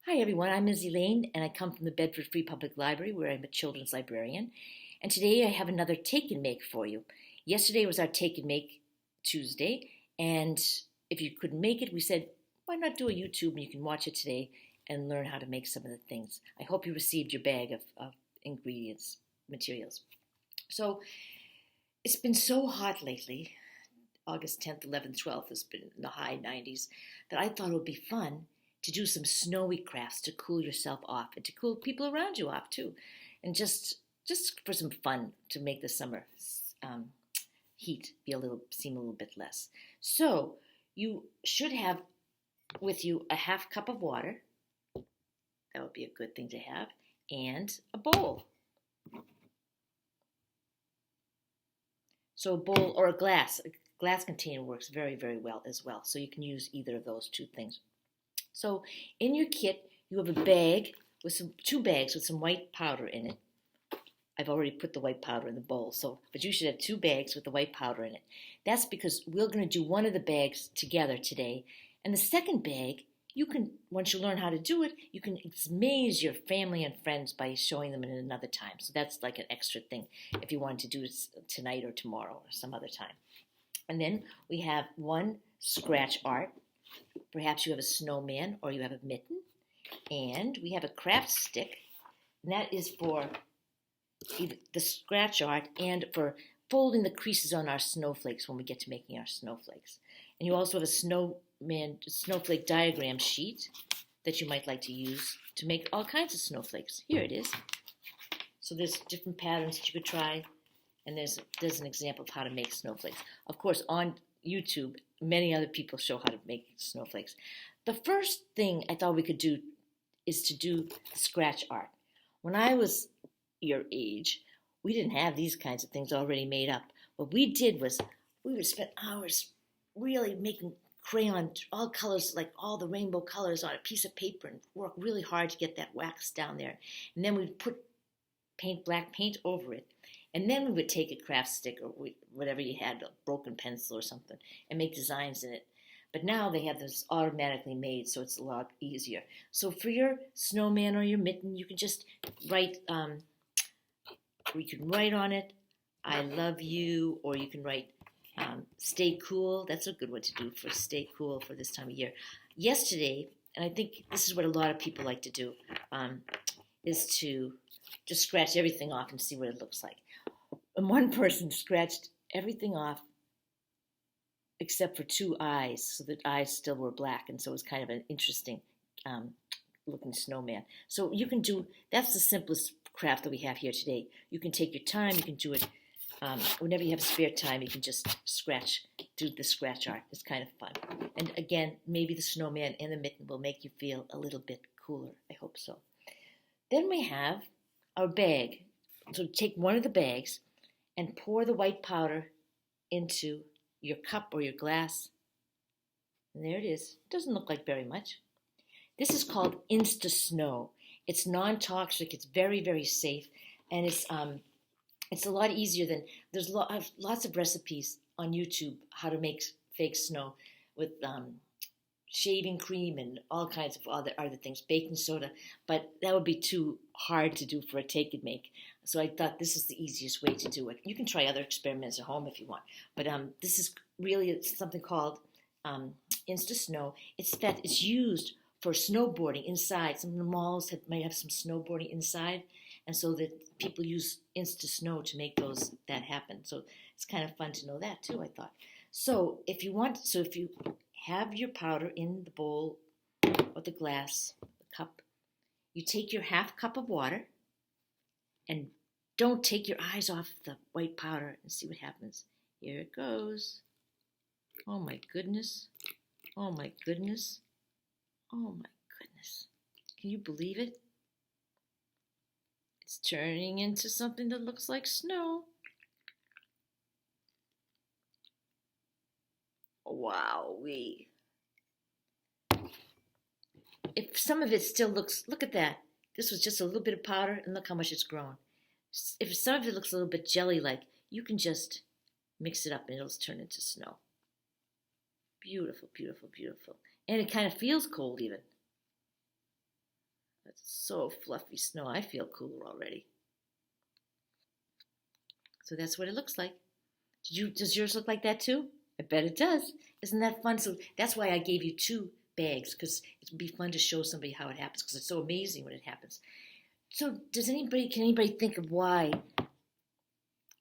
Hi everyone, I'm Ms. Elaine and I come from the Bedford Free Public Library where I'm a children's librarian. And today I have another take and make for you. Yesterday was our take and make Tuesday, and if you couldn't make it, we said, why not do a YouTube and you can watch it today and learn how to make some of the things. I hope you received your bag of ingredients, materials. So it's been so hot lately. August 10th, 11th, 12th has been in the high 90s, that I thought it would be fun to do some snowy crafts to cool yourself off and to cool people around you off too. And just for some fun to make the summer heat seem a little bit less. So you should have with you a half cup of water. That would be a good thing to have. And a bowl. So a bowl or a glass. A glass container works very, very well as well. So you can use either of those two things. So in your kit, you have a bag with two bags with some white powder in it. I've already put the white powder in the bowl, but you should have two bags with the white powder in it. That's because we're going to do one of the bags together today. And the second bag, once you learn how to do it, you can amaze your family and friends by showing them at another time. So that's like an extra thing if you wanted to do it tonight or tomorrow or some other time. And then we have one scratch art. Perhaps you have a snowman or you have a mitten. And we have a craft stick, and that is for either the scratch art and for folding the creases on our snowflakes when we get to making our snowflakes. And you also have a snowflake diagram sheet that you might like to use to make all kinds of snowflakes. Here it is. So there's different patterns that you could try, and there's an example of how to make snowflakes. Of course, on YouTube, many other people show how to make snowflakes. The first thing I thought we could do is to do scratch art. When I was your age, we didn't have these kinds of things already made up. What we did was we would spend hours really making crayon, all colors, like all the rainbow colors on a piece of paper and work really hard to get that wax down there. And then we'd put black paint over it. And then we would take a craft stick or whatever you had, a broken pencil or something, and make designs in it. But now they have this automatically made, so it's a lot easier. So for your snowman or your mitten, you can just write, you can write on it, I love you, or you can write, stay cool. That's a good one to do for stay cool for this time of year. Yesterday, and I think this is what a lot of people like to do, is to just scratch everything off and see what it looks like. And one person scratched everything off except for two eyes, so the eyes still were black, and so it was kind of an interesting looking snowman. So you can that's the simplest craft that we have here today. You can take your time, you can do it whenever you have spare time, you can just do the scratch art. It's kind of fun. And again, maybe the snowman and the mitten will make you feel a little bit cooler. I hope so. Then we have our bag. So take one of the bags and pour the white powder into your cup or your glass. And there it is. It doesn't look like very much. This is called Insta Snow. It's non-toxic. It's very, very safe, and it's a lot easier than there's lots of recipes on YouTube how to make fake snow with shaving cream and all kinds of other things, baking soda, but that would be too hard to do for a take and make. So I thought this is the easiest way to do it. You can try other experiments at home if you want, but this is really something called Insta Snow. It's used for snowboarding inside. Some of the malls might have some snowboarding inside, and so that people use Insta Snow to make that happen. So it's kind of fun to know that too, I thought. So if you have your powder in the bowl or the glass, the cup, you take your half cup of water and don't take your eyes off the white powder and see what happens. Here it goes. Oh my goodness. Oh my goodness. Oh my goodness. Can you believe it? It's turning into something that looks like snow. Wowee. If some of it still look at that. This was just a little bit of powder, and look how much it's grown. If some of it looks a little bit jelly-like, you can just mix it up and it'll turn into snow. Beautiful, beautiful, beautiful. And it kind of feels cold even. It's so fluffy snow. I feel cooler already. So that's what it looks like. Does yours look like that too? I bet it does. Isn't that fun? So that's why I gave you 2 bags, because it would be fun to show somebody how it happens, because it's so amazing when it happens. So can anybody think of why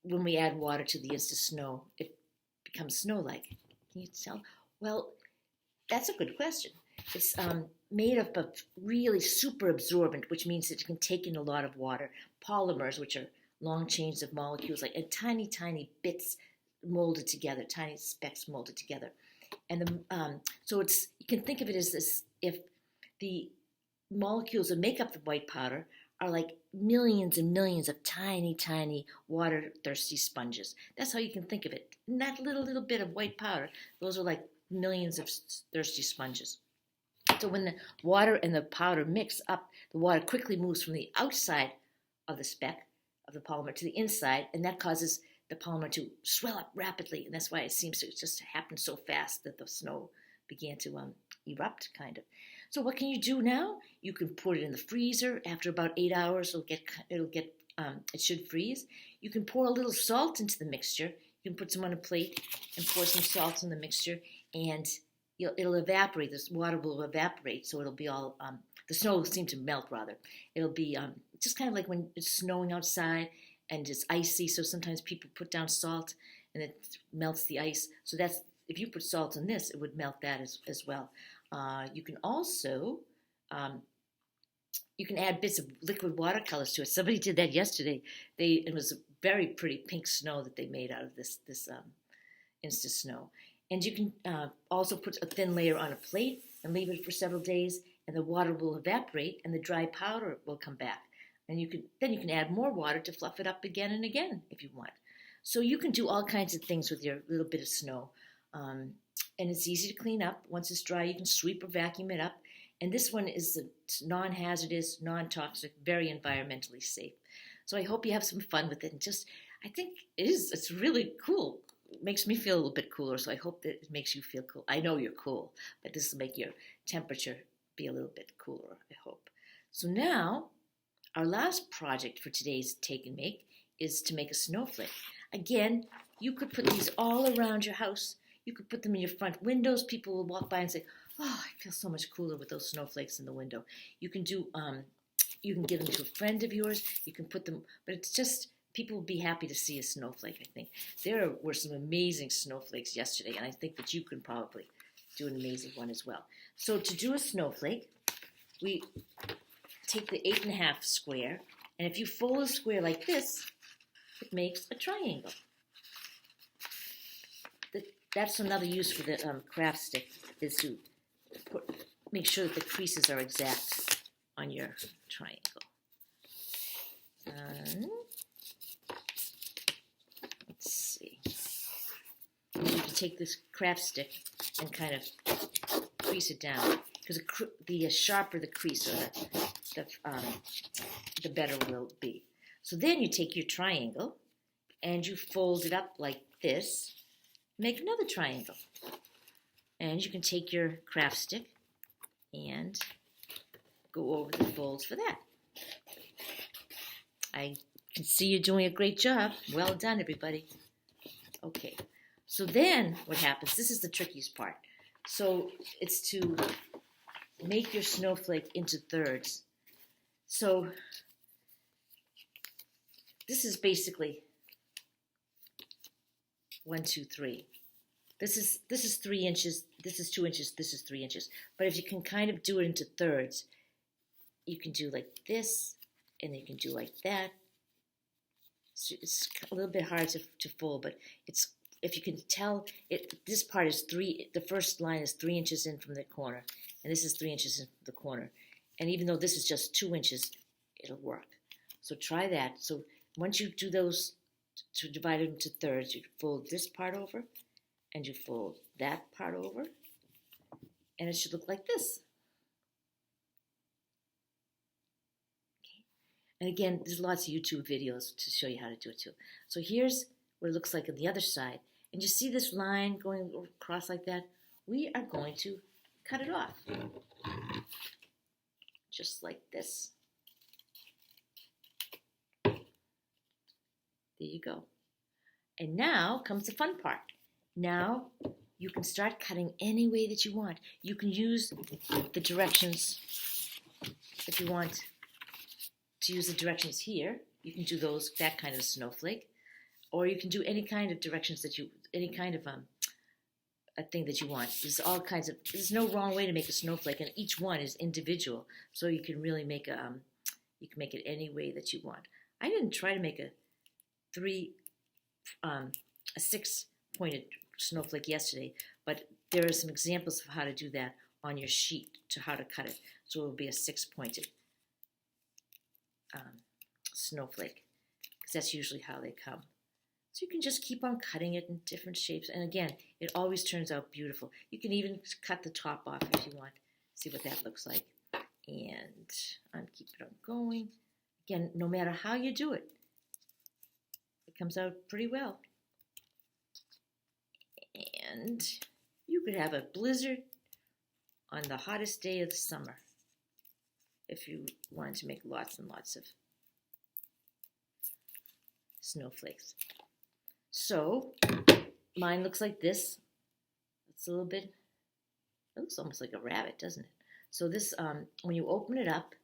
when we add water to the instant snow, it becomes snow-like? Can you tell? Well, that's a good question. It's made up of really super absorbent, which means that it can take in a lot of water. Polymers, which are long chains of molecules, and tiny, tiny bits molded together, tiny specks molded together. And so you can think of it as this: if the molecules that make up the white powder are like millions and millions of tiny, tiny water-thirsty sponges. That's how you can think of it. And that little bit of white powder, those are like millions of thirsty sponges. So when the water and the powder mix up, the water quickly moves from the outside of the speck of the polymer to the inside, and that causes the polymer to swell up rapidly. And that's why it seems to just happen so fast that the snow began to erupt, kind of. So what can you do now? You can put it in the freezer. After about 8 hours, it should freeze. You can pour a little salt into the mixture. You can put some on a plate and pour some salt in the mixture, and it'll evaporate. This water will evaporate, so it'll be all, the snow will seem to melt, rather. It'll be just kind of like when it's snowing outside and it's icy, so sometimes people put down salt and it melts the ice. So if you put salt in this, it would melt that as well. You can also, you can add bits of liquid watercolors to it. Somebody did that yesterday. It was a very pretty pink snow that they made out of this instant snow. And you can also put a thin layer on a plate and leave it for several days, and the water will evaporate and the dry powder will come back. And then you can add more water to fluff it up again and again if you want. So you can do all kinds of things with your little bit of snow. And it's easy to clean up. Once it's dry, you can sweep or vacuum it up. And this one is non-hazardous, non-toxic, very environmentally safe. So I hope you have some fun with it. And I think it's really cool. It makes me feel a little bit cooler, so I hope that it makes you feel cool. I know you're cool, but this will make your temperature be a little bit cooler, I hope. So now, our last project for today's Take and Make is to make a snowflake. Again, you could put these all around your house. You could put them in your front windows. People will walk by and say, "Oh, I feel so much cooler with those snowflakes in the window." You can you can give them to a friend of yours. You can put them, but it's just, people will be happy to see a snowflake, I think. There were some amazing snowflakes yesterday, and I think that you can probably do an amazing one as well. So to do a snowflake, we take the 8.5 square, and if you fold a square like this, it makes a triangle. That's another use for the craft stick, is to make sure that the creases are exact on your triangle. Let's see. You can take this craft stick and kind of crease it down, because the sharper the crease, the better it will be. So then you take your triangle and you fold it up like this. Make another triangle. And you can take your craft stick and go over the folds for that. I can see you're doing a great job. Well done, everybody. Okay, so then what happens, this is the trickiest part. So it's to make your snowflake into thirds. So this is basically 1, 2, 3. This is 3 inches, this is 2 inches, this is 3 inches. But if you can kind of do it into thirds, you can do like this, and then you can do like that. So it's a little bit hard to fold, but if you can tell, this part is the first line is 3 inches in from the corner, and this is 3 inches in from the corner. And even though this is just 2 inches, it'll work. So try that. So once you do those, to divide it into thirds, you fold this part over, and you fold that part over, and it should look like this. Okay. And again, there's lots of YouTube videos to show you how to do it too. So here's what it looks like on the other side. And you see this line going across like that? We are going to cut it off. just like this. There you go. And now comes the fun part. Now you can start cutting any way that you want. You can use the directions if you want to use the directions here. You can do that kind of snowflake, or you can do any kind of directions any kind of a thing that you want. There's no wrong way to make a snowflake, and each one is individual, so you can really make you can make it any way that you want. I didn't try to make a 6-pointed snowflake yesterday, but there are some examples of how to do that on your sheet to how to cut it. So it will be a 6-pointed snowflake, because that's usually how they come. So you can just keep on cutting it in different shapes. And again, it always turns out beautiful. You can even cut the top off if you want. See what that looks like. And keep it on going. Again, no matter how you do it, it comes out pretty well. And you could have a blizzard on the hottest day of the summer if you wanted to make lots and lots of snowflakes. So mine looks like this. It's a little bit, it looks almost like a rabbit, doesn't it? So this, when you open it up,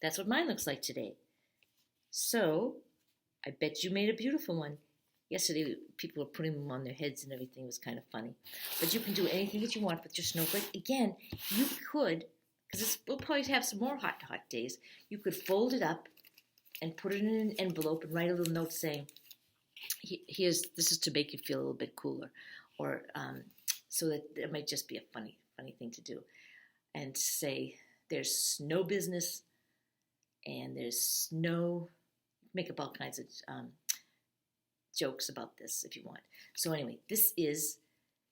that's what mine looks like today. So I bet you made a beautiful one. Yesterday, people were putting them on their heads and everything. It was kind of funny. But you can do anything that you want with your snowflake. Again, you could, because we'll probably have some more hot days, you could fold it up and put it in an envelope and write a little note saying, this is to make you feel a little bit cooler. Or so that it might just be a funny thing to do. And say, there's snow business and there's snow, make up all kinds of jokes about this if you want. So anyway, this is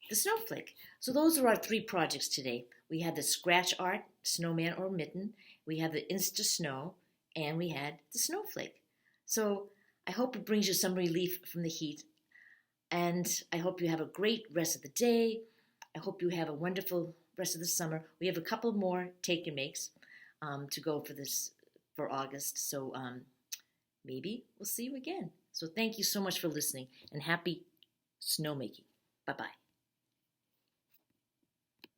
the snowflake. So those are our 3 projects today. We had the scratch art, snowman or mitten, we have the Insta Snow, and we had the snowflake. So I hope it brings you some relief from the heat, and I hope you have a great rest of the day. I hope you have a wonderful rest of the summer. We have a couple more take and makes to go for August, so maybe we'll see you again. So thank you so much for listening, and happy snowmaking. Bye-bye.